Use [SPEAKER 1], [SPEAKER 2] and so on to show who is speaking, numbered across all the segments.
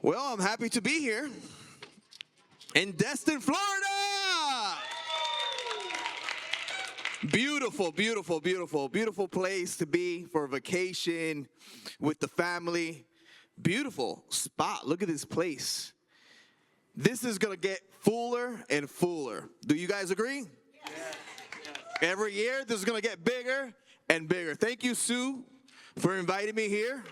[SPEAKER 1] Well, I'm happy to be here in Destin, Florida. Beautiful, beautiful, beautiful, beautiful place to be for a vacation with the family. Beautiful spot. Look at this place. This is going to get fuller and fuller. Do you guys agree? Yes. Every year, this is going to get bigger and bigger. Thank you, Sue, for inviting me here.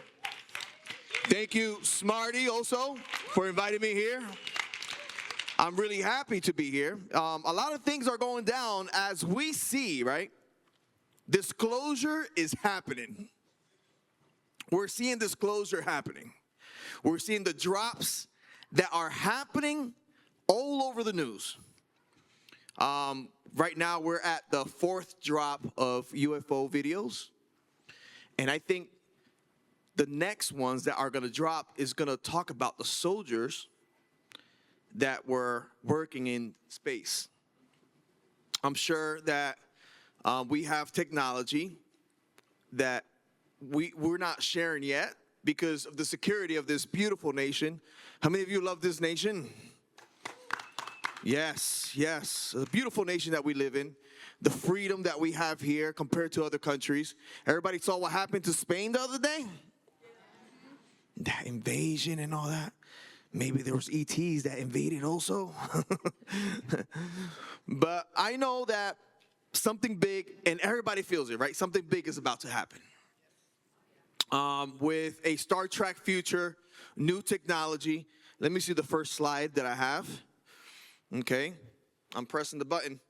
[SPEAKER 1] Thank you, Smarty, also, for inviting me here. I'm really happy to be here. A lot of things are going down as we see, right? Disclosure is happening. We're seeing disclosure happening. We're seeing the drops that are happening all over the news. Right now, we're at the 4th drop of UFO videos. And I think the next ones that are going to drop is going to talk about the soldiers that were working in space. I'm sure that we have technology that we're not sharing yet because of the security of this beautiful nation. How many of you love this nation? Yes, yes. A beautiful nation that we live in. The freedom that we have here compared to other countries. Everybody saw what happened to Spain the other day? That invasion and all that. Maybe there was ETs that invaded also. But I know that something big, and everybody feels it, right? Something big is about to happen. With a Star Trek future, new technology. Let me see the first slide that I have. Okay. I'm pressing the button.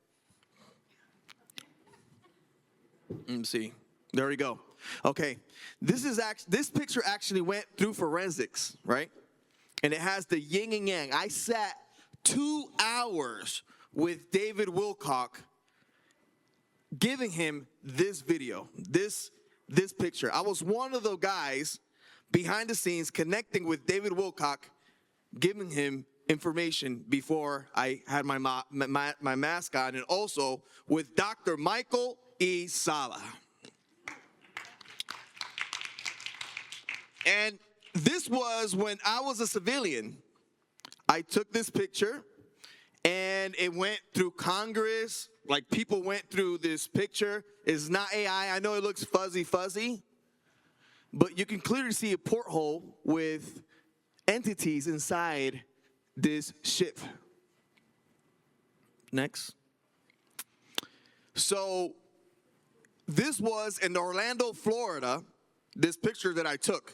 [SPEAKER 1] Let me see. There we go. Okay, this picture actually went through forensics, right? And it has the yin and yang. I sat 2 hours with David Wilcock giving him this video, this picture. I was one of the guys behind the scenes connecting with David Wilcock, giving him information before I had my mask on, and also with Dr. Michael E. Sala. And this was when I was a civilian. I took this picture, and it went through Congress. Like, people went through this picture. It's not AI. I know it looks fuzzy, but you can clearly see a porthole with entities inside this ship. Next. So this was in Orlando, Florida, this picture that I took.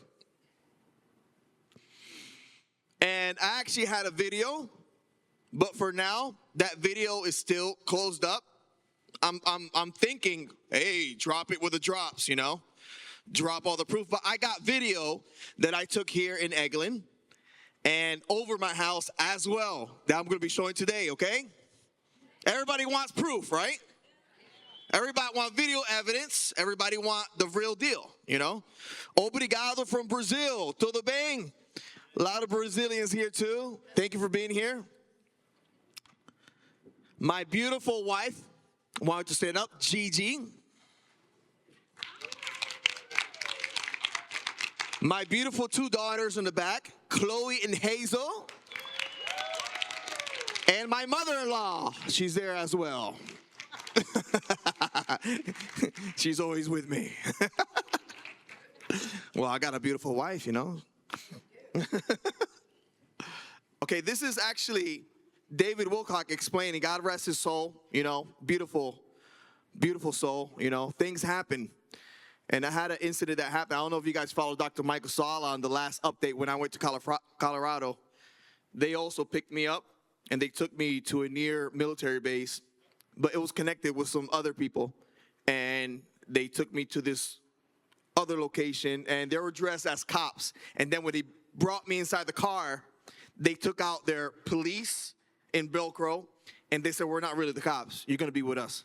[SPEAKER 1] And I actually had a video, but for now, that video is still closed up. I'm thinking, hey, drop it with the drops, you know? Drop all the proof. But I got video that I took here in Eglin and over my house as well that I'm going to be showing today, okay? Everybody wants proof, right? Everybody wants video evidence. Everybody wants the real deal, you know? Obrigado from Brazil. Tudo bem? A lot of Brazilians here too. Thank you for being here. My beautiful wife, why don't you stand up? Gigi. My beautiful 2 daughters in the back, Chloe and Hazel. And my mother-in-law, she's there as well. She's always with me. Well, I got a beautiful wife, you know. Okay, this is actually David Wilcock explaining, God rest his soul, you know, beautiful, beautiful soul, you know, things happen. And I had an incident that happened. I don't know if you guys followed Dr. Michael Sala on the last update when I went to Colorado. They also picked me up, and they took me to a near military base, but it was connected with some other people. And they took me to this other location, and they were dressed as cops. And then when they brought me inside the car, they took out their police in Velcro, and they said, we're not really the cops. You're going to be with us.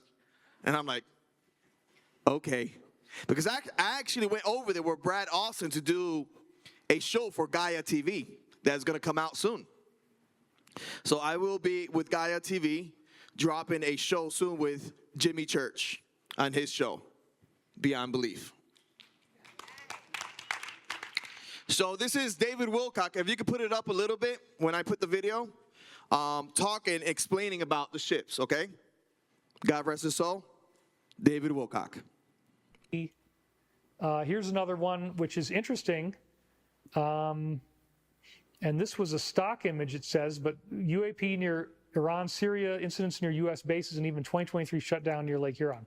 [SPEAKER 1] And I'm like, okay. Because I actually went over there with Brad Austin to do a show for Gaia TV that's going to come out soon. So I will be with Gaia TV dropping a show soon with Jimmy Church on his show, Beyond Belief. So this is David Wilcock. If you could put it up a little bit when I put the video, talking, explaining about the ships, okay? God rest his soul. David Wilcock.
[SPEAKER 2] Here's another one which is interesting. And this was a stock image, it says, but UAP near Iran, Syria, incidents near U.S. bases, and even 2023 shutdown near Lake Huron.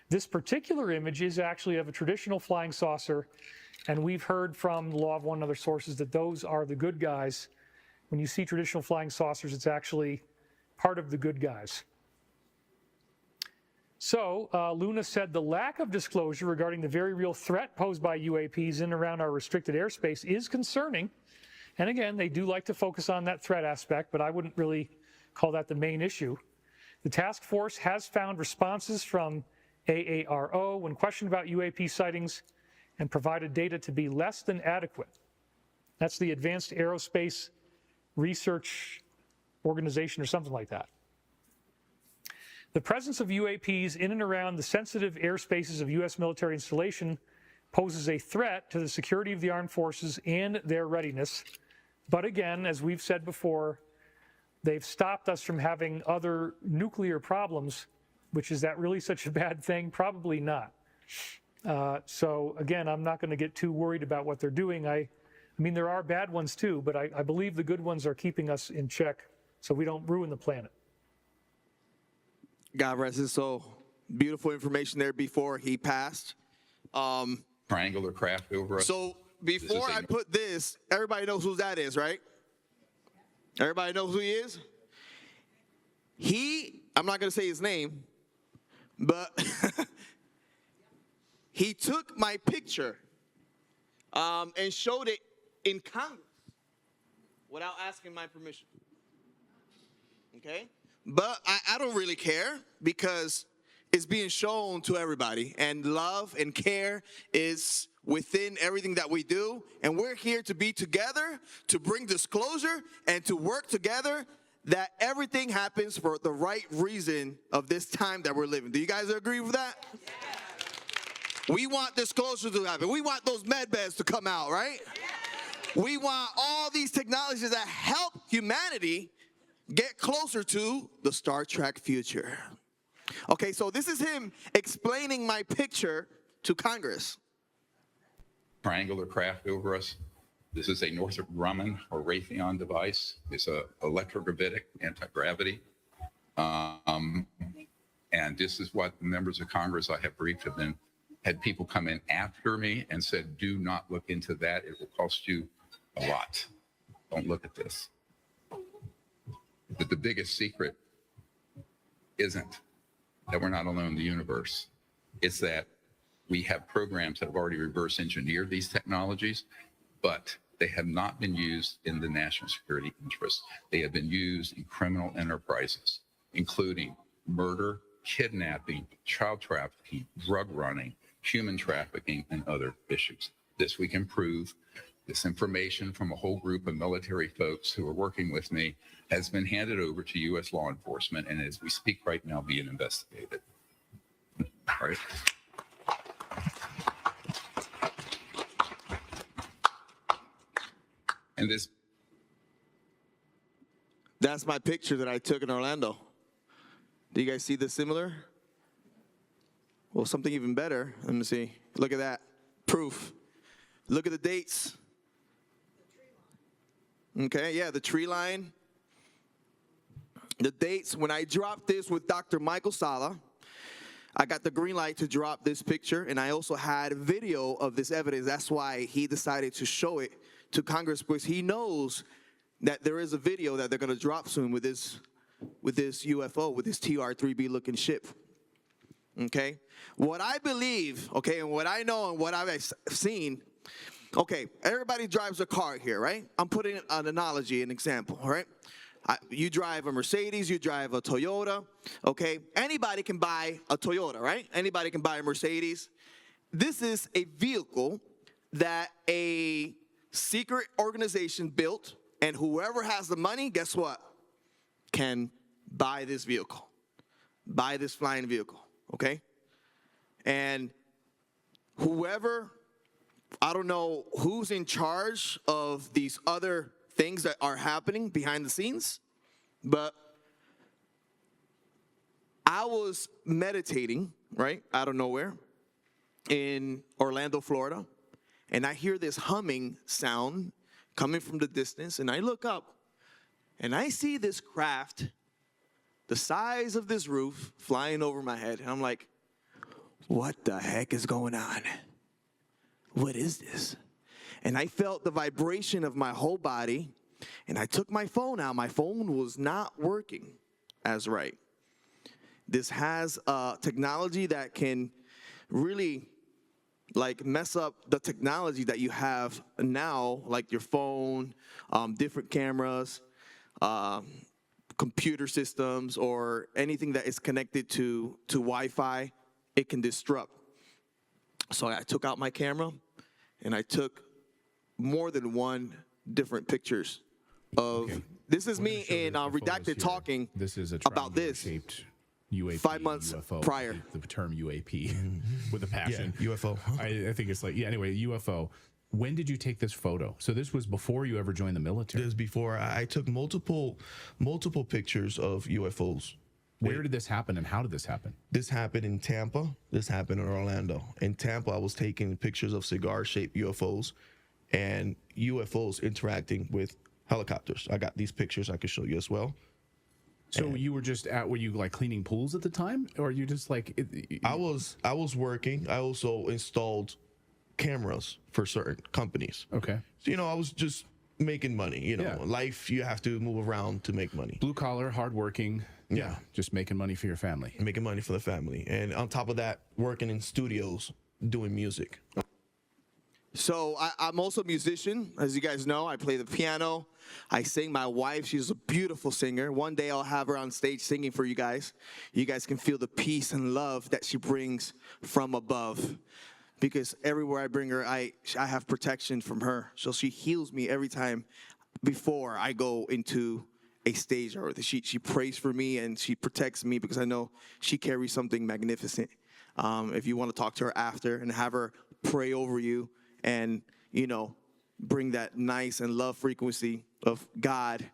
[SPEAKER 2] This particular image is actually of a traditional flying saucer, and we've heard from the Law of One and other sources that those are the good guys. When you see traditional flying saucers, it's actually part of the good guys. So Luna said the lack of disclosure regarding the very real threat posed by UAPs in and around our restricted airspace is concerning. And again, they do like to focus on that threat aspect, but I wouldn't really call that the main issue. The task force has found responses from AARO when questioned about UAP sightings and provided data to be less than adequate. That's the Advanced Aerospace Research Organization or something like that. The presence of UAPs in and around the sensitive airspaces of U.S. military installation poses a threat to the security of the armed forces and their readiness. But again, as we've said before, they've stopped us from having other nuclear problems, which is that really such a bad thing? Probably not. So again, I'm not going to get too worried about what they're doing. I mean, there are bad ones too, but I believe the good ones are keeping us in check so we don't ruin the planet.
[SPEAKER 1] God rest his soul. Beautiful information there before he passed.
[SPEAKER 3] Triangular craft over us.
[SPEAKER 1] So before I put this, everybody knows who that is, right? Everybody knows who he is? I'm not going to say his name, but he took my picture and showed it in Congress without asking my permission. Okay? But I don't really care because it's being shown to everybody. And love and care is within everything that we do. And we're here to be together, to bring disclosure, and to work together that everything happens for the right reason of this time that we're living. Do you guys agree with that? Yeah. We want disclosure to happen. We want those med beds to come out, right? Yeah. We want all these technologies that help humanity get closer to the Star Trek future. Okay, so this is him explaining my picture to Congress.
[SPEAKER 3] Triangular craft over us. This is a Northrop Grumman or Raytheon device. It's a electrogravitic anti-gravity. And this is what the members of Congress I have briefed have had people come in after me and said, do not look into that. It will cost you a lot. Don't look at this. But the biggest secret isn't that we're not alone in the universe. It's that we have programs that have already reverse engineered these technologies, but they have not been used in the national security interest. They have been used in criminal enterprises, including murder, kidnapping, child trafficking, drug running, human trafficking, and other issues. This we can prove. This information from a whole group of military folks who are working with me has been handed over to U.S. law enforcement, and as we speak right now, being investigated. All right. And
[SPEAKER 1] that's my picture that I took in Orlando. Do you guys see this similar? Well, something even better. Let me see. Look at that. Proof. Look at the dates. Okay, yeah, the tree line. The dates, when I dropped this with Dr. Michael Sala, I got the green light to drop this picture, and I also had video of this evidence. That's why he decided to show it to Congress, because he knows that there is a video that they're going to drop soon with this UFO, with this TR-3B looking ship. Okay, what I believe, okay, and what I know and what I've seen. Okay, everybody drives a car here, right? I'm putting an analogy, an example, all right? You drive a Mercedes, you drive a Toyota, okay? Anybody can buy a Toyota, right? Anybody can buy a Mercedes. This is a vehicle that a secret organization built, and whoever has the money, guess what? Can buy this vehicle, buy this flying vehicle, okay? And whoever I don't know who's in charge of these other things that are happening behind the scenes, but I was meditating, right, out of nowhere in Orlando, Florida, and I hear this humming sound coming from the distance, and I look up, and I see this craft the size of this roof flying over my head, and I'm like, what the heck is going on? What is this? And I felt the vibration of my whole body, and I took my phone out. My phone was not working as right. This has technology that can really like mess up the technology that you have now, like your phone, different cameras, computer systems, or anything that is connected to Wi-Fi. It can disrupt. So I took out my camera, and I took more than one different pictures of. Okay. This is me in Redacted talking
[SPEAKER 4] this is a
[SPEAKER 1] about this.
[SPEAKER 4] Shaped UAP,
[SPEAKER 1] 5 months
[SPEAKER 4] UFO,
[SPEAKER 1] prior.
[SPEAKER 4] The term UAP with a passion.
[SPEAKER 5] Yeah, UFO.
[SPEAKER 4] I think it's like, yeah, anyway, UFO. When did you take this photo? So this was before you ever joined the military?
[SPEAKER 5] This before. I took multiple pictures of UFOs.
[SPEAKER 4] Where did this happen, and how did this happen?
[SPEAKER 5] This happened in Tampa. This happened in Orlando. In Tampa, I was taking pictures of cigar-shaped UFOs and UFOs interacting with helicopters. I got these pictures I could show you as well.
[SPEAKER 4] So you were just were you like cleaning pools at the time, or you just like?
[SPEAKER 5] I was working. I also installed cameras for certain companies.
[SPEAKER 4] Okay.
[SPEAKER 5] So, I was just making money.
[SPEAKER 4] Yeah.
[SPEAKER 5] Life, you have to move around to make money.
[SPEAKER 4] Blue collar, hardworking. Yeah. Just making money for your family.
[SPEAKER 5] Making money for the family. And on top of that, working in studios, doing music.
[SPEAKER 1] So I'm also a musician. As you guys know, I play the piano. I sing. My wife, she's a beautiful singer. One day I'll have her on stage singing for you guys. You guys can feel the peace and love that she brings from above. Because everywhere I bring her, I have protection from her. So she heals me every time before I go into a stage. Or she prays for me and she protects me because I know she carries something magnificent. If you want to talk to her after and have her pray over you and, bring that nice and love frequency of God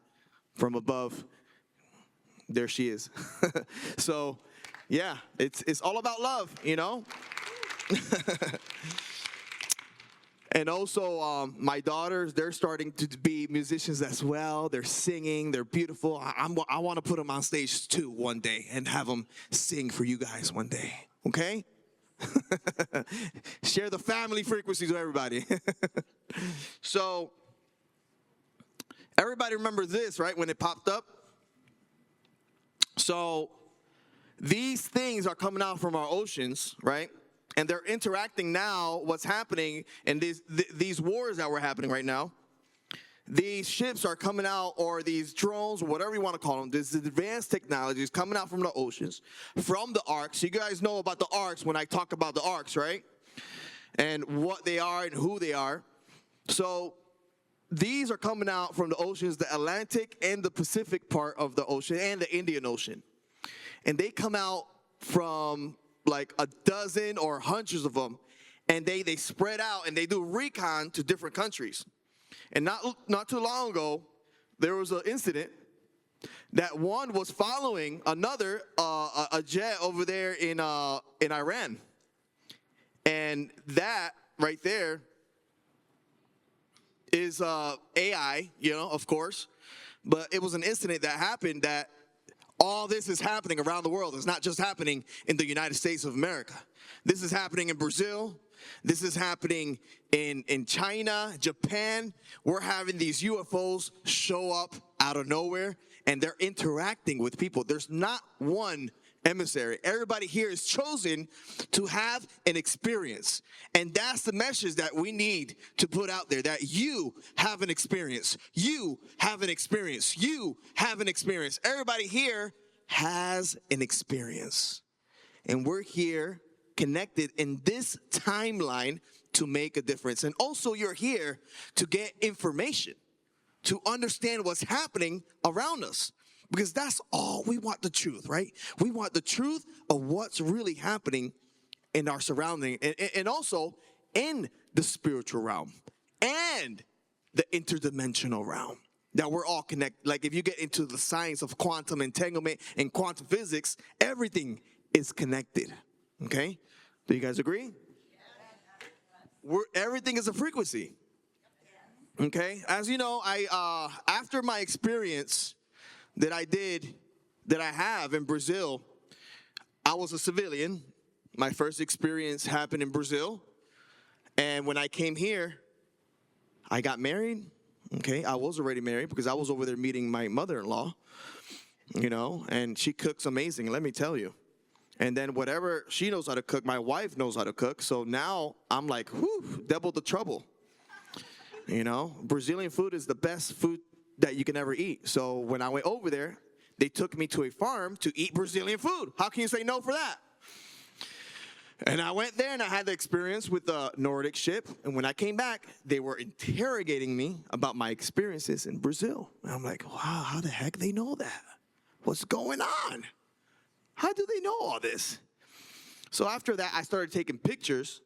[SPEAKER 1] from above, there she is. So, yeah, it's all about love, And also, my daughters, they're starting to be musicians as well. They're singing. They're beautiful. I want to put them on stage, too, one day and have them sing for you guys one day, okay? Share the family frequencies with everybody. So, everybody remember this, right, when it popped up? So, these things are coming out from our oceans, right? And they're interacting now, what's happening, and these wars that were happening right now, these ships are coming out, or these drones, or whatever you want to call them, this advanced technology is coming out from the oceans, from the Arks. You guys know about the Arks when I talk about the Arks, right? And what they are and who they are. So these are coming out from the oceans, the Atlantic and the Pacific part of the ocean, and the Indian Ocean. And they come out from like a dozen or hundreds of them, and they spread out and they do recon to different countries. And not too long ago, there was an incident that one was following another a jet over there in Iran, and that right there is AI, of course, but it was an incident that happened that. All this is happening around the world. It's not just happening in the United States of America. This is happening in Brazil. This is happening in China, Japan. We're having these UFOs show up out of nowhere, and they're interacting with people. There's not one emissary. Everybody here is chosen to have an experience. And that's the message that we need to put out there, that you have an experience. You have an experience. You have an experience. Everybody here has an experience. And we're here connected in this timeline to make a difference. And also you're here to get information, to understand what's happening around us. Because that's all we want, the truth, right? We want the truth of what's really happening in our surrounding, and also in the spiritual realm and the interdimensional realm. That we're all connected. Like if you get into the science of quantum entanglement and quantum physics, everything is connected. Okay? Do you guys agree? Everything is a frequency. Okay? As you know, after my experience that I have in Brazil, I was a civilian. My first experience happened in Brazil. And when I came here, I got married. Okay, I was already married because I was over there meeting my mother-in-law, and she cooks amazing, let me tell you. And then whatever she knows how to cook, my wife knows how to cook. So now I'm like, whew, double the trouble. Brazilian food is the best food that you can ever eat. So when I went over there, they took me to a farm to eat Brazilian food. How can you say no for that? And I went there and I had the experience with the Nordic ship. And when I came back, they were interrogating me about my experiences in Brazil. And I'm like, wow, how the heck they know that? What's going on? How do they know all this? So after that, I started taking pictures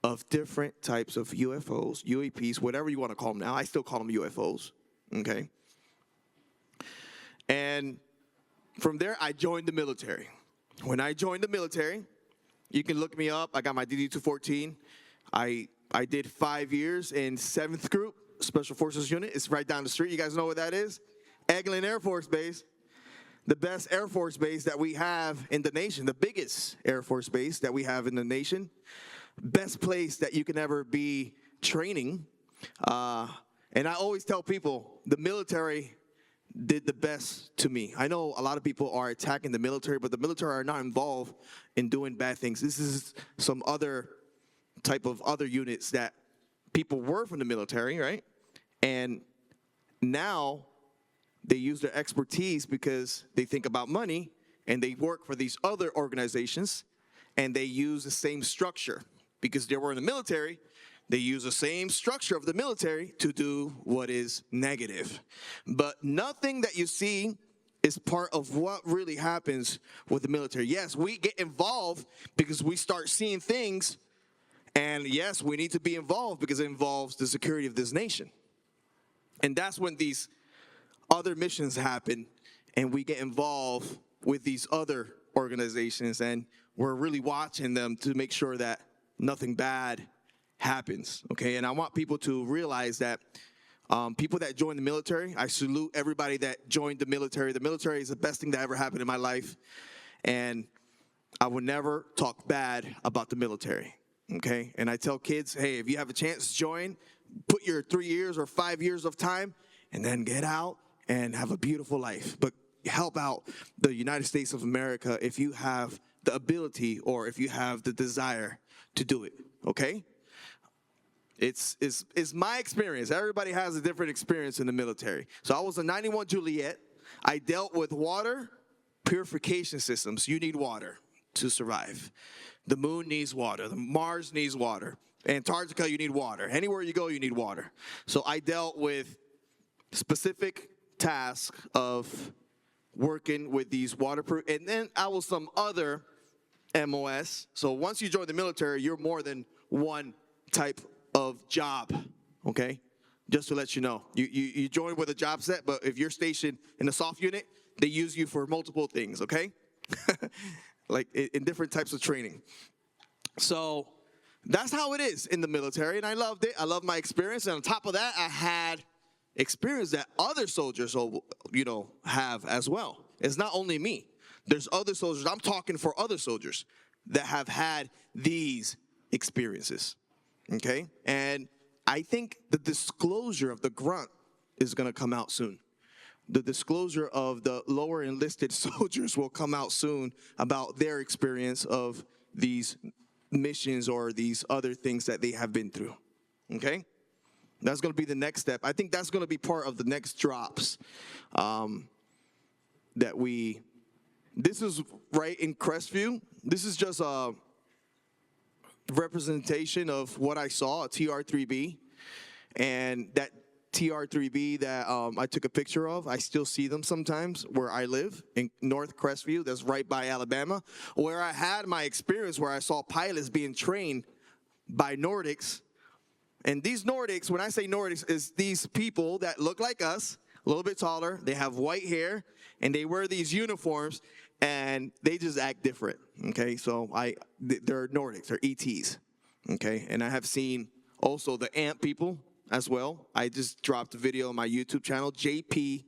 [SPEAKER 1] of different types of UFOs, UAPs, whatever you want to call them now. I still call them UFOs, okay? And from there, I joined the military. When I joined the military, you can look me up. I got my DD-214. I did 5 years in 7th Group, Special Forces Unit. It's right down the street. You guys know what that is? Eglin Air Force Base. The best Air Force base that we have in the nation. The biggest Air Force base that we have in the nation. Best place that you can ever be training. And I always tell people, the military did the best to me. I know a lot of people are attacking the military, but the military are not involved in doing bad things. This is some other type of other units that people were from the military, right? And now they use their expertise because they think about money and they work for these other organizations and they use the same structure because they were in the military. They use the same structure of the military to do what is negative. But nothing that you see is part of what really happens with the military. Yes, we get involved because we start seeing things. And yes, we need to be involved because it involves the security of this nation. And that's when these other missions happen and we get involved with these other organizations. And we're really watching them to make sure that nothing bad happens, okay? And I want people to realize that people that join the military, I salute everybody that joined the military. The military is the best thing that ever happened in my life. And I would never talk bad about the military, okay? And I tell kids, hey, if you have a chance to join, put your 3 years or 5 years of time and then get out and have a beautiful life. But help out the United States of America if you have the ability or if you have the desire to do it, okay? It's my experience. Everybody has a different experience in the military. So I was a 91 Juliet. I dealt with water purification systems. You need water to survive. The moon needs water. The Mars needs water. Antarctica, you need water. Anywhere you go, you need water. So I dealt with specific tasks of working with these waterproof. And then I was some other MOS. So once you join the military, you're more than one type of job, okay? Just to let you know. You join with a job set, but if you're stationed in a soft unit, they use you for multiple things, okay? Like in different types of training. So that's how it is in the military, and I loved it. I loved my experience, and on top of that, I had experience that other soldiers, have as well. It's not only me. There's other soldiers. I'm talking for other soldiers that have had these experiences. Okay? And I think the disclosure of the grunt is going to come out soon. The disclosure of the lower enlisted soldiers will come out soon about their experience of these missions or these other things that they have been through. Okay? That's going to be the next step. I think that's going to be part of the next drops this is right in Crestview. This is just a representation of what I saw, a TR-3B. And that TR-3B that I took a picture of, I still see them sometimes where I live in North Crestview. That's right by Alabama, where I had my experience where I saw pilots being trained by Nordics And these Nordics, when I say Nordics, is these people that look like us, a little bit taller, they have white hair, and they wear these uniforms, and they just act different, okay? So they're Nordics, they're ETs, okay? And I have seen also the ant people as well. I just dropped a video on my YouTube channel, JP1.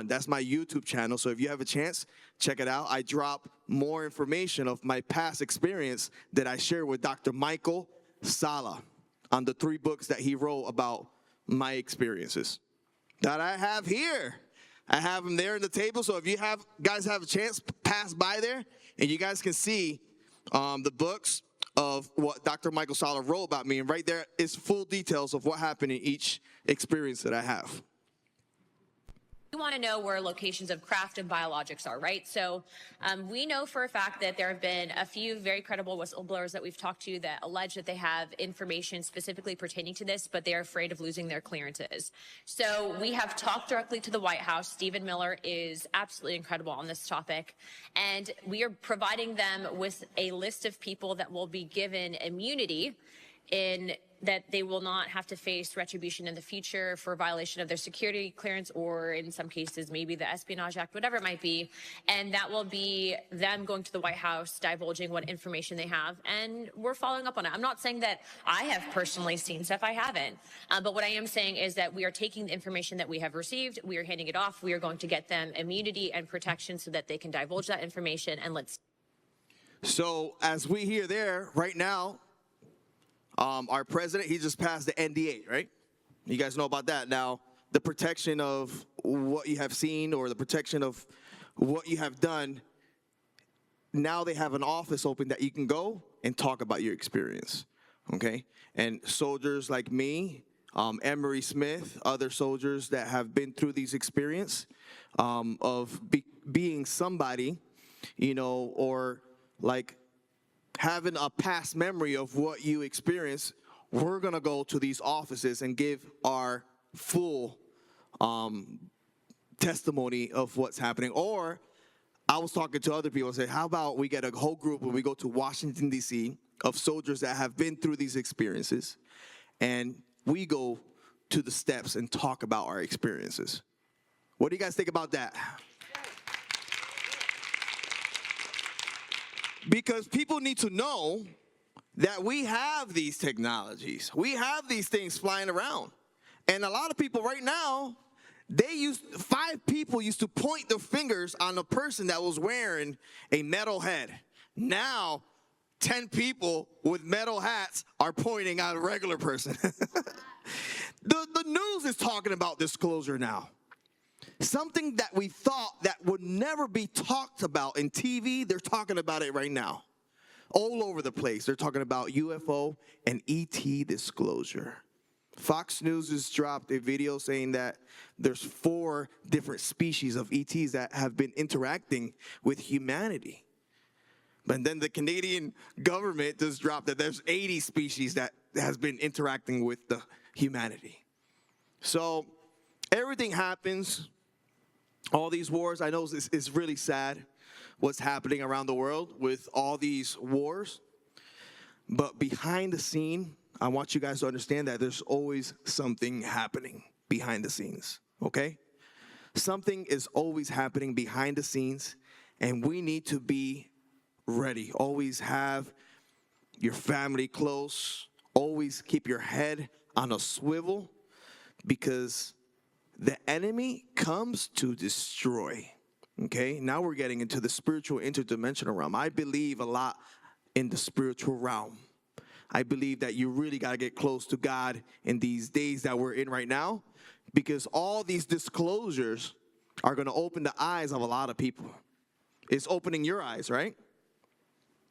[SPEAKER 1] That's my YouTube channel, so if you have a chance, check it out. I drop more information of my past experience that I share with Dr. Michael Sala on the 3 books that he wrote about my experiences that I have here. I have them there on the table, so if you guys have a chance, pass by there, and you guys can see the books of what Dr. Michael Sala wrote about me, and right there is full details of what happened in each experience that I have.
[SPEAKER 6] We want to know where locations of craft and biologics are, right? So we know for a fact that there have been a few very credible whistleblowers that we've talked to that allege that they have information specifically pertaining to this, but they're afraid of losing their clearances. So we have talked directly to the White House. Stephen Miller is absolutely incredible on this topic. And we are providing them with a list of people that will be given immunity in that they will not have to face retribution in the future for violation of their security clearance, or in some cases, maybe the Espionage Act, whatever it might be. And that will be them going to the White House, divulging what information they have, and we're following up on it. I'm not saying that I have personally seen stuff, I haven't. But what I am saying is that we are taking the information that we have received, we are handing it off, we are going to get them immunity and protection so that they can divulge that information, and let's.
[SPEAKER 1] So as we hear there, right now, our president, he just passed the NDA, right? You guys know about that. Now, the protection of what you have seen or the protection of what you have done, now they have an office open that you can go and talk about your experience, okay? And soldiers like me, Emery Smith, other soldiers that have been through these experiences of being somebody, you know, or like having a past memory of what you experienced, we're going to go to these offices and give our full testimony of what's happening. Or I was talking to other people and said, how about we get a whole group and we go to Washington, D.C. of soldiers that have been through these experiences, and we go to the steps and talk about our experiences. What do you guys think about that? Because people need to know that we have these technologies. We have these things flying around. And a lot of people right now, 5 people used to point their fingers on a person that was wearing a metal head. Now, 10 people with metal hats are pointing at a regular person. The news is talking about disclosure now. Something that we thought that would never be talked about in TV, they're talking about it right now. All over the place, they're talking about UFO and ET disclosure. Fox News has dropped a video saying that there's 4 different species of ETs that have been interacting with humanity. But then the Canadian government just dropped that there's 80 species that has been interacting with the humanity. So everything happens. All these wars, I know it's really sad what's happening around the world with all these wars. But behind the scene, I want you guys to understand that there's always something happening behind the scenes, okay? Something is always happening behind the scenes, and we need to be ready. Always have your family close. Always keep your head on a swivel, because the enemy comes to destroy, okay? Now we're getting into the spiritual interdimensional realm. I believe a lot in the spiritual realm. I believe that you really got to get close to God in these days that we're in right now, because all these disclosures are going to open the eyes of a lot of people. It's opening your eyes, right?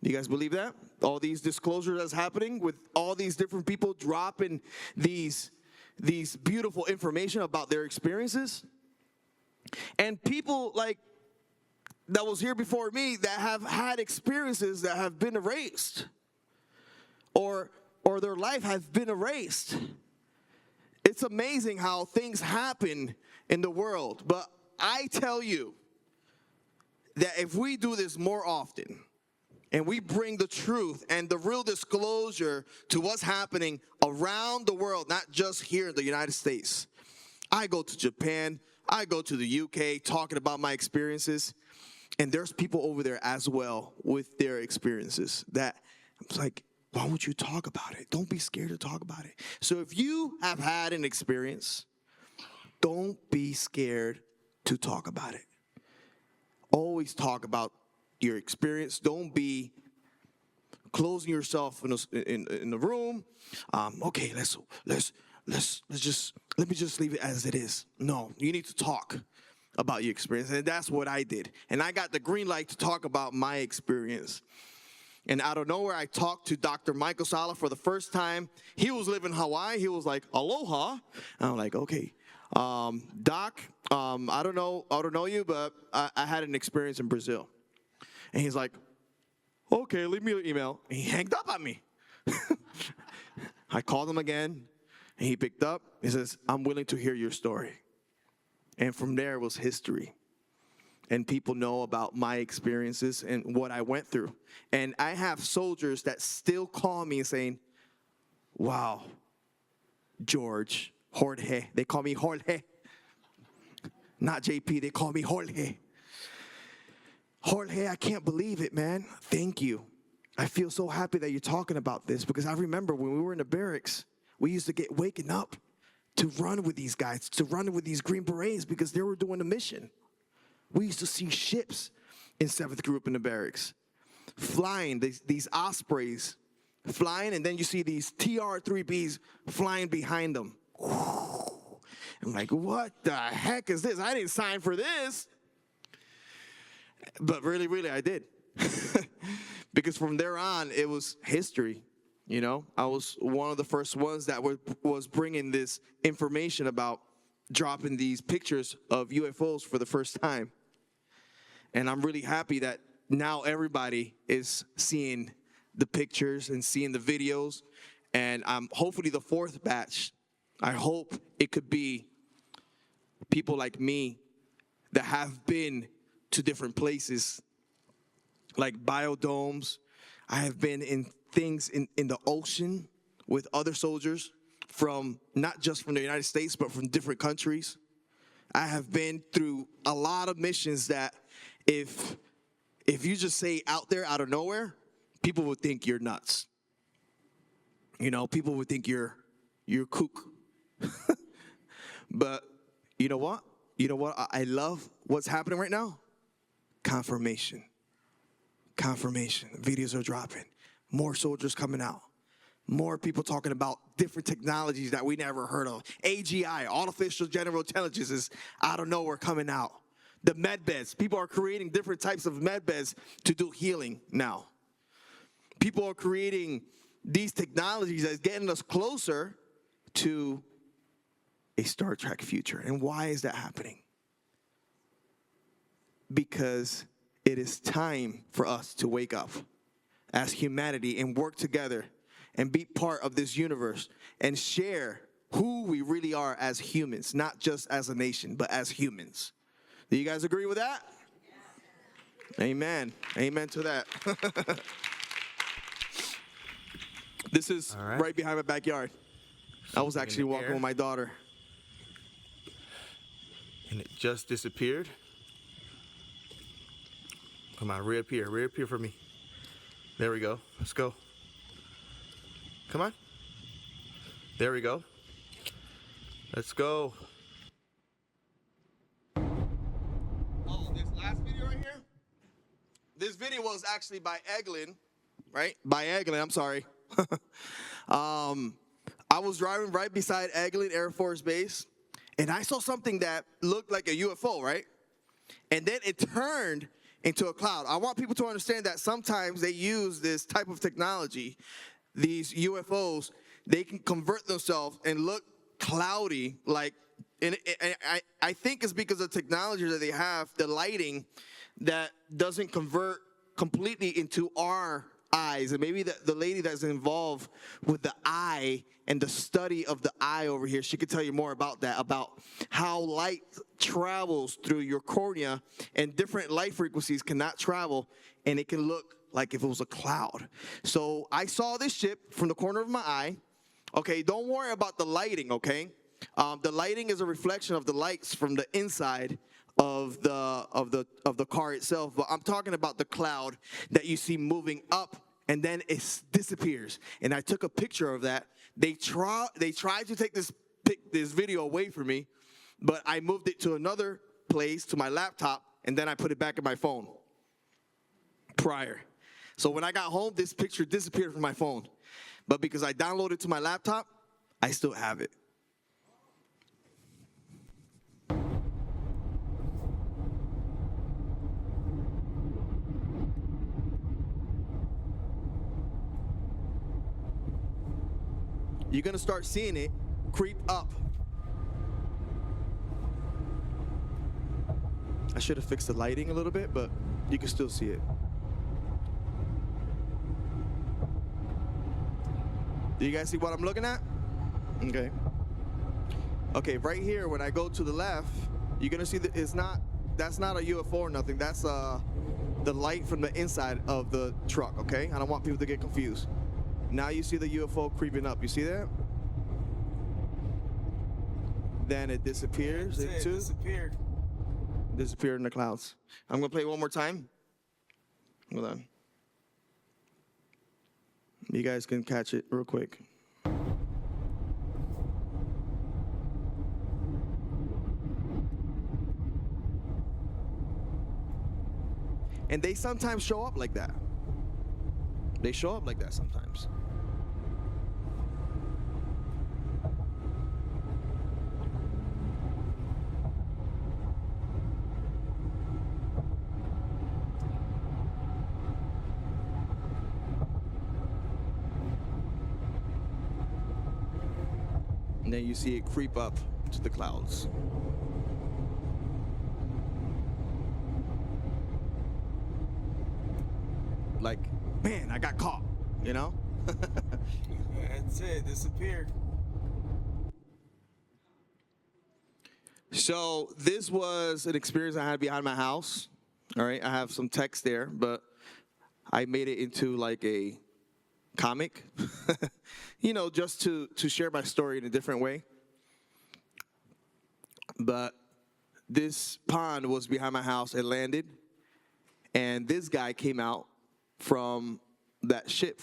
[SPEAKER 1] You guys believe that? All these disclosures that's happening with all these different people dropping these beautiful information about their experiences. And people like that was here before me that have had experiences that have been erased, or their life has been erased. It's amazing how things happen in the world. But I tell you that if we do this more often, and we bring the truth and the real disclosure to what's happening around the world, not just here in the United States. I go to Japan, I go to the UK talking about my experiences, and there's people over there as well with their experiences that it's like, why would you talk about it? Don't be scared to talk about it. So if you have had an experience, don't be scared to talk about it. Always talk about your experience. Don't be closing yourself in the room. Okay, let me just leave it as it is. No, you need to talk about your experience, and that's what I did. And I got the green light to talk about my experience. And out of nowhere, I talked to Dr. Michael Sala for the first time. He was living in Hawaii. He was like, aloha. And I'm like, okay, Doc, I don't know you, but I had an experience in Brazil. And he's like, okay, leave me your email. And he hanged up on me. I called him again, and he picked up. He says, I'm willing to hear your story. And from there, it was history. And people know about my experiences and what I went through. And I have soldiers that still call me saying, wow, George, Jorge. They call me Jorge. Not JP, they call me Jorge. Jorge, I can't believe it, man. Thank you. I feel so happy that you're talking about this, because I remember when we were in the barracks, we used to get waken up to run with these guys, to run with these Green Berets, because they were doing a mission. We used to see ships in 7th Group in the barracks flying, these Ospreys flying, and then you see these TR-3Bs flying behind them. I'm like, what the heck is this? I didn't sign for this. But really, I did. Because from there on, it was history. You know, I was one of the first ones that was bringing this information about dropping these pictures of UFOs for the first time. And I'm really happy that now everybody is seeing the pictures and seeing the videos. And hopefully the 4th batch, I hope it could be people like me that have been to different places, like biodomes. I have been in things in the ocean with other soldiers from not just from the United States, but from different countries. I have been through a lot of missions that if you just say out there, out of nowhere, people would think you're nuts. You know, people would think you're kook. But you know what? I love what's happening right now. Confirmation. Videos are dropping. More soldiers coming out. More people talking about different technologies that we never heard of. AGI, artificial general intelligence, is out of nowhere coming out. The med beds. People are creating different types of med beds to do healing now. People are creating these technologies that's getting us closer to a Star Trek future. And why is that happening? Because it is time for us to wake up as humanity and work together and be part of this universe and share who we really are as humans, not just as a nation, but as humans. Do you guys agree with that? Yeah. Amen. Amen to that. This is right behind my backyard. I was actually walking with my daughter.
[SPEAKER 5] And it just disappeared. Come on, reappear for me. There we go. Let's go. Come on. There we go. Let's go.
[SPEAKER 1] Oh, this last video right here? This video was actually by Eglin, right? By Eglin, I'm sorry. I was driving right beside Eglin Air Force Base, and I saw something that looked like a UFO, right? And then it turned into a cloud. I want people to understand that sometimes they use this type of technology, these UFOs, they can convert themselves and look cloudy, like, and I think it's because of the technology that they have, the lighting, that doesn't convert completely into our eyes. And maybe the lady that's involved with the eye and the study of the eye over here, she could tell you more about that, about how light travels through your cornea and different light frequencies cannot travel, and it can look like if it was a cloud. So I saw this ship from the corner of my eye. Okay, don't worry about the lighting, okay? The lighting is a reflection of the lights from the inside of the car itself, but I'm talking about the cloud that you see moving up and then it disappears. And I took a picture of that. They tried to take this video away from me, but I moved it to another place, to my laptop, and then I put it back in my phone prior. So when I got home, this picture disappeared from my phone. But because I downloaded it to my laptop, I still have it. You're gonna start seeing it creep up. I should have fixed the lighting a little bit, but you can still see it. Do you guys see what I'm looking at? Okay. Okay, right here, when I go to the left, you're gonna see that that's not a UFO or nothing. That's the light from the inside of the truck, okay? I don't want people to get confused. Now you see the UFO creeping up. You see that? Then it disappears. It disappeared in the clouds. I'm gonna play one more time. Hold on. You guys can catch it real quick. And they sometimes show up like that. They show up like that sometimes. And then you see it creep up to the clouds. Like, man, I got caught, you know?
[SPEAKER 7] That's it, disappeared.
[SPEAKER 1] So this was an experience I had behind my house. All right, I have some text there, but I made it into like a comic, you know, just to share my story in a different way. But this pond was behind my house. It landed, and this guy came out from that ship,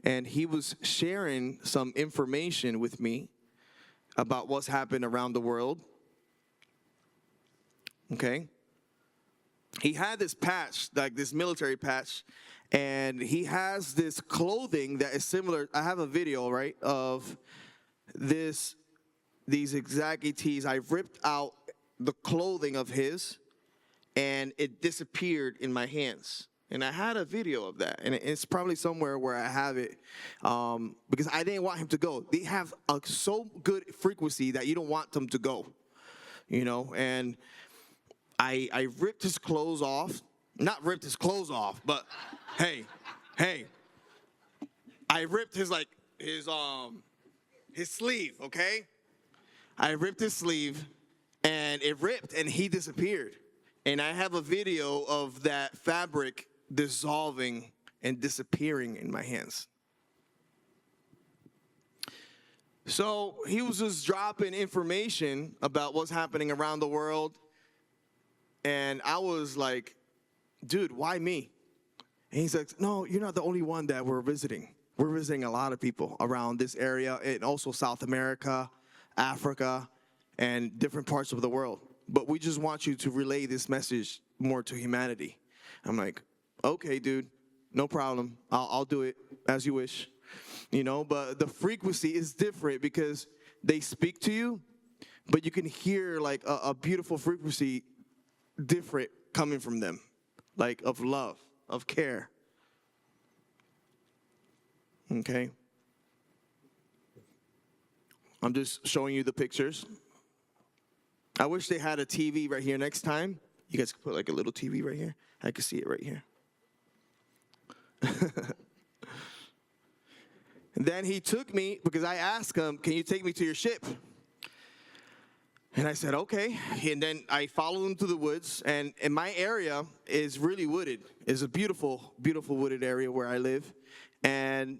[SPEAKER 1] and he was sharing some information with me about what's happened around the world. Okay. He had this patch, like this military patch, and he has this clothing that is similar. I have a video, right, of these exact ETs. I ripped out the clothing of his, and it disappeared in my hands. And I had a video of that, and it's probably somewhere where I have it, because I didn't want him to go. They have a so good frequency that you don't want them to go, you know. And I ripped his clothes off. Not ripped his clothes off, but hey, I ripped his sleeve. Okay, I ripped his sleeve, and it ripped, and he disappeared. And I have a video of that fabric dissolving and disappearing in my hands. So he was just dropping information about what's happening around the world. And I was like, dude, why me? And he's like, no, you're not the only one that we're visiting. We're visiting a lot of people around this area, and also South America, Africa, and different parts of the world. But we just want you to relay this message more to humanity. I'm like, okay, dude, no problem. I'll do it as you wish. You know, but the frequency is different because they speak to you, but you can hear like a beautiful frequency different coming from them, like of love, of care. Okay. I'm just showing you the pictures. I wish they had a TV right here next time. You guys could put like a little TV right here. I could see it right here. And then he took me, because I asked him, can you take me to your ship? And I said, okay. And then I followed him to the woods. And my area is really wooded. It's a beautiful, beautiful wooded area where I live. And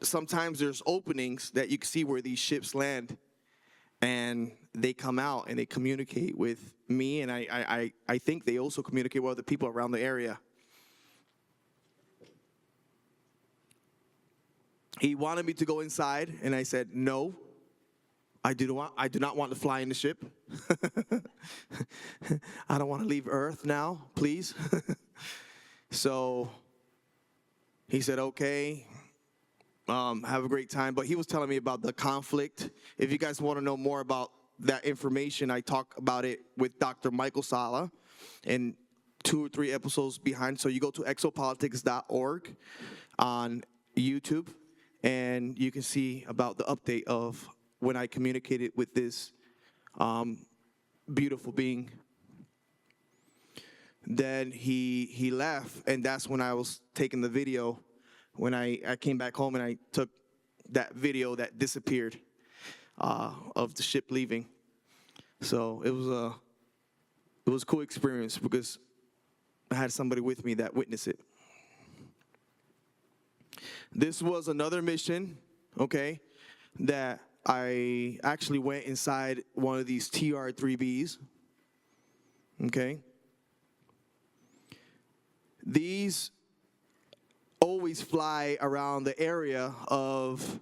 [SPEAKER 1] sometimes there's openings that you can see where these ships land. And they come out and they communicate with me. And I think they also communicate with other people around the area. He wanted me to go inside. And I said, no. I do not want to fly in the ship. I don't want to leave Earth now, please. So he said, okay, have a great time. But he was telling me about the conflict. If you guys want to know more about that information, I talk about it with Dr. Michael Sala and 2 or 3 episodes behind. So you go to exopolitics.org on YouTube, and you can see about the update of when I communicated with this beautiful being. Then he left, and that's when I was taking the video. When I came back home and I took that video that disappeared of the ship leaving. So it was a cool experience because I had somebody with me that witnessed it. This was another mission, okay, that I actually went inside one of these TR-3Bs, okay? These always fly around the area of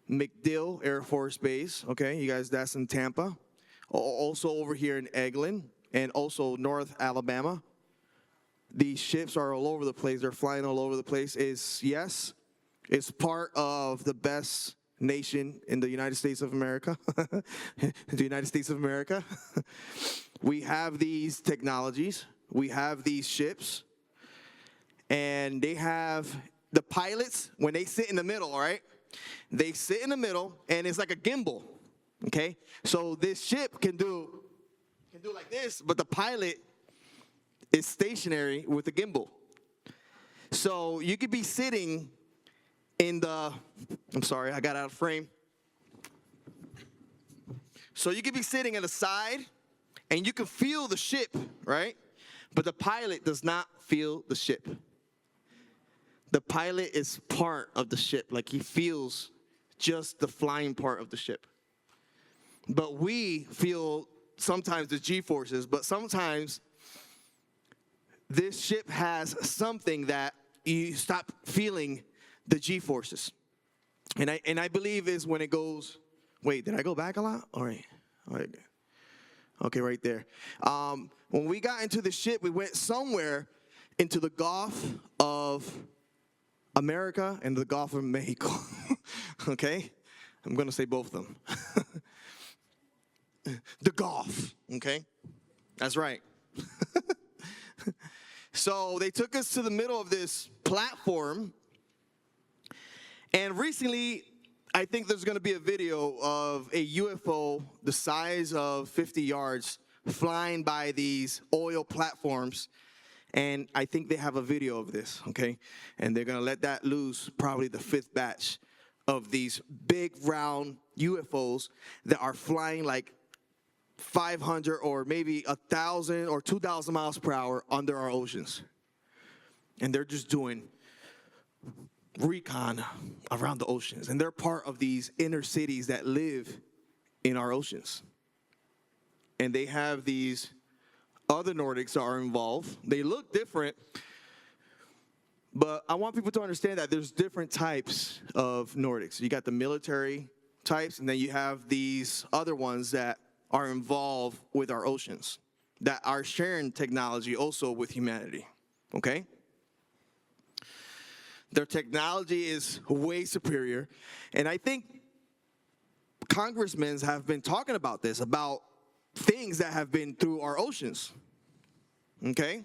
[SPEAKER 1] MacDill Air Force Base, okay? You guys, that's in Tampa. Also over here in Eglin and also North Alabama. These ships are all over the place. They're flying all over the place. Yes, it's part of the best nation in the United States of America. The United States of America. We have these technologies. We have these ships. And they have the pilots, when they sit in the middle, all right? They sit in the middle, and it's like a gimbal, okay? So this ship can do like this, but the pilot is stationary with the gimbal. So you could be sitting in the, I'm sorry, I got out of frame. So you could be sitting at the side, and you can feel the ship, right? But the pilot does not feel the ship. The pilot is part of the ship, like he feels just the flying part of the ship. But we feel sometimes the G-forces, but sometimes this ship has something that you stop feeling the G-forces. And I believe is when it goes, wait, did I go back a lot? All right. Okay, right there. When we got into the ship, we went somewhere into the Gulf of America and the Gulf of Mexico. Okay? I'm going to say both of them. The Gulf. Okay? That's right. So they took us to the middle of this platform. And recently, I think there's going to be a video of a UFO the size of 50 yards flying by these oil platforms. And I think they have a video of this, okay? And they're going to let that loose, probably the 5th batch of these big round UFOs that are flying like 500 or maybe 1,000 or 2,000 miles per hour under our oceans. And they're just doing recon around the oceans. And they're part of these inner cities that live in our oceans. And they have these other Nordics that are involved. They look different, but I want people to understand that there's different types of Nordics. You got the military types, and then you have these other ones that are involved with our oceans, that are sharing technology also with humanity, okay? Their technology is way superior, and I think congressmen have been talking about this, about things that have been through our oceans, okay?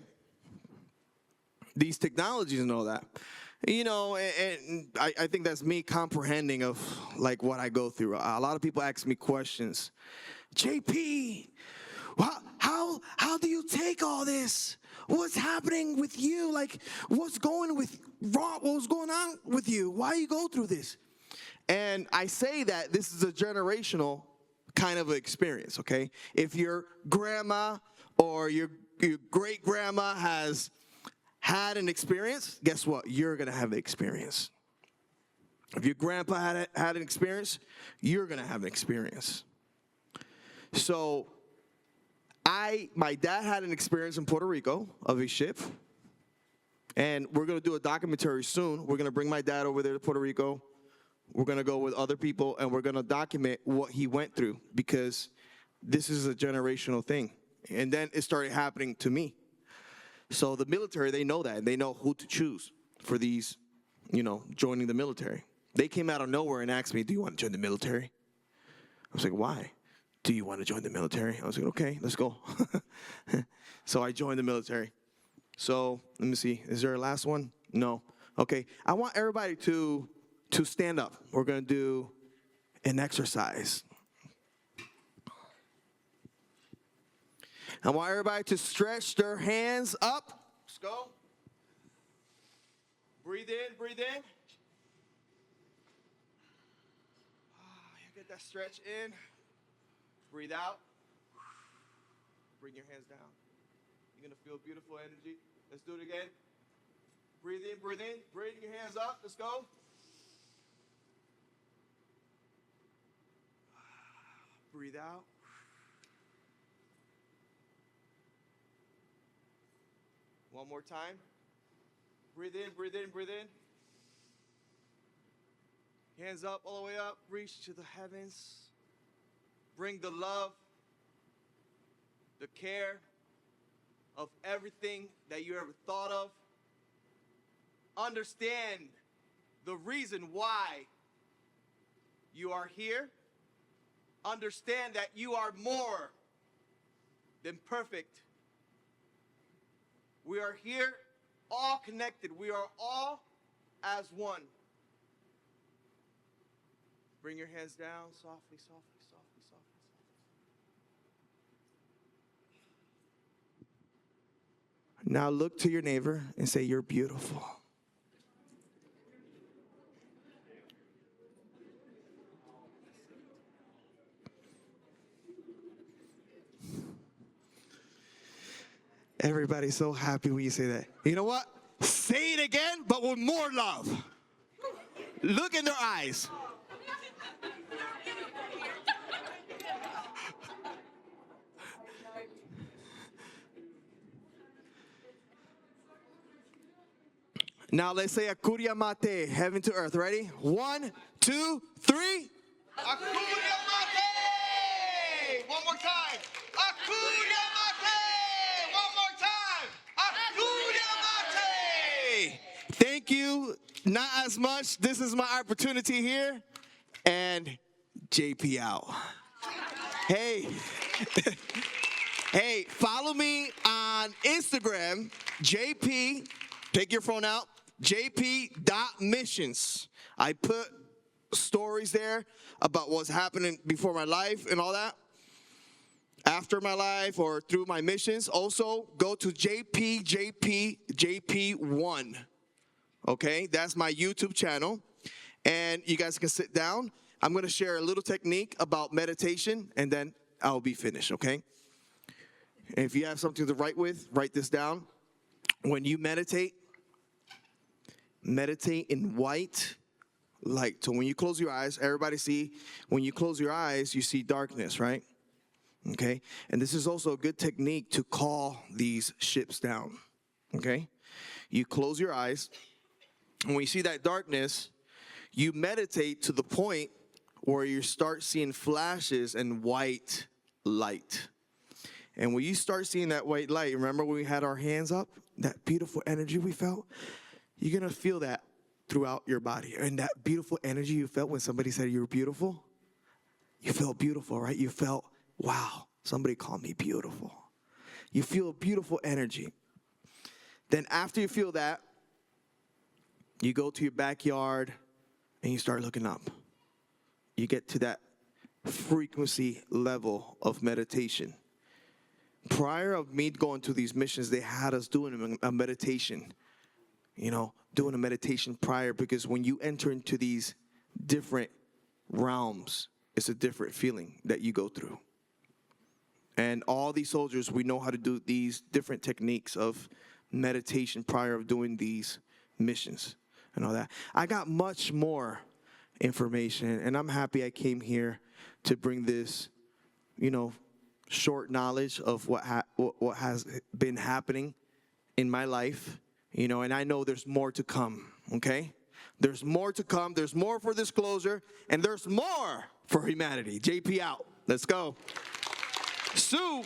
[SPEAKER 1] These technologies and all that. You know, and I think that's me comprehending of like what I go through. A lot of people ask me questions. JP, how do you take all this? What's happening with you? Like, what's going on with you? Why you go through this? And I say that this is a generational kind of an experience, okay? If your grandma or your great grandma has had an experience, guess what? You're going to have an experience. If your grandpa had an experience, you're going to have an experience. So my dad had an experience in Puerto Rico of a ship. And we're going to do a documentary soon. We're going to bring my dad over there to Puerto Rico. We're going to go with other people, and we're going to document what he went through, because this is a generational thing. And then it started happening to me. So the military, they know that, and they know who to choose for these, joining the military. They came out of nowhere and asked me, do you want to join the military? I was like, why? Do you want to join the military? I was like, okay, let's go. So I joined the military. So let me see. Is there a last one? No. Okay. I want everybody to stand up. We're going to do an exercise. I want everybody to stretch their hands up. Let's go. Breathe in, breathe in. Get that stretch in. Breathe out. Bring your hands down. You're going to feel beautiful energy. Let's do it again. Breathe in, breathe in. Bring your hands up. Let's go. Breathe out. One more time. Breathe in, breathe in, breathe in. Hands up, all the way up. Reach to the heavens. Bring the love, the care of everything that you ever thought of. Understand the reason why you are here. Understand that you are more than perfect. We are here all connected. We are all as one. Bring your hands down softly, softly, softly, softly, softly. Now look to your neighbor and say, you're beautiful. Everybody's so happy when you say that. You know what? Say it again, but with more love. Look in their eyes. Now let's say Akuria Mate, heaven to earth. Ready? 1, 2, 3. Akuria Mate! One more time. Akuria Mate! One more time. Akuria Mate! Thank you. Not as much. This is my opportunity here. And JP out. Hey. Hey, follow me on Instagram, JP. Take your phone out. jp.missions. I put stories there about what's happening before my life and all that, after my life or through my missions. Also, go to JP1. Okay, that's my YouTube channel. And you guys can sit down. I'm going to share a little technique about meditation, and then I'll be finished, okay? And if you have something to write with, write this down. When you meditate in white light. So when you close your eyes, everybody see, when you close your eyes, you see darkness, right? Okay? And this is also a good technique to call these ships down, okay? You close your eyes, and when you see that darkness, you meditate to the point where you start seeing flashes and white light. And when you start seeing that white light, remember when we had our hands up, that beautiful energy we felt? You're going to feel that throughout your body. And that beautiful energy you felt when somebody said you were beautiful, you felt beautiful, right? You felt, wow, somebody called me beautiful. You feel a beautiful energy. Then after you feel that, you go to your backyard and you start looking up. You get to that frequency level of meditation. Prior of me going to these missions, they had us doing a meditation. Doing a meditation prior, because when you enter into these different realms, it's a different feeling that you go through. And all these soldiers, we know how to do these different techniques of meditation prior of doing these missions and all that. I got much more information, and I'm happy I came here to bring this, short knowledge of what has been happening in my life, and I know there's more to come, okay? There's more to come. There's more for disclosure, and there's more for humanity. JP out. Let's go. Sue.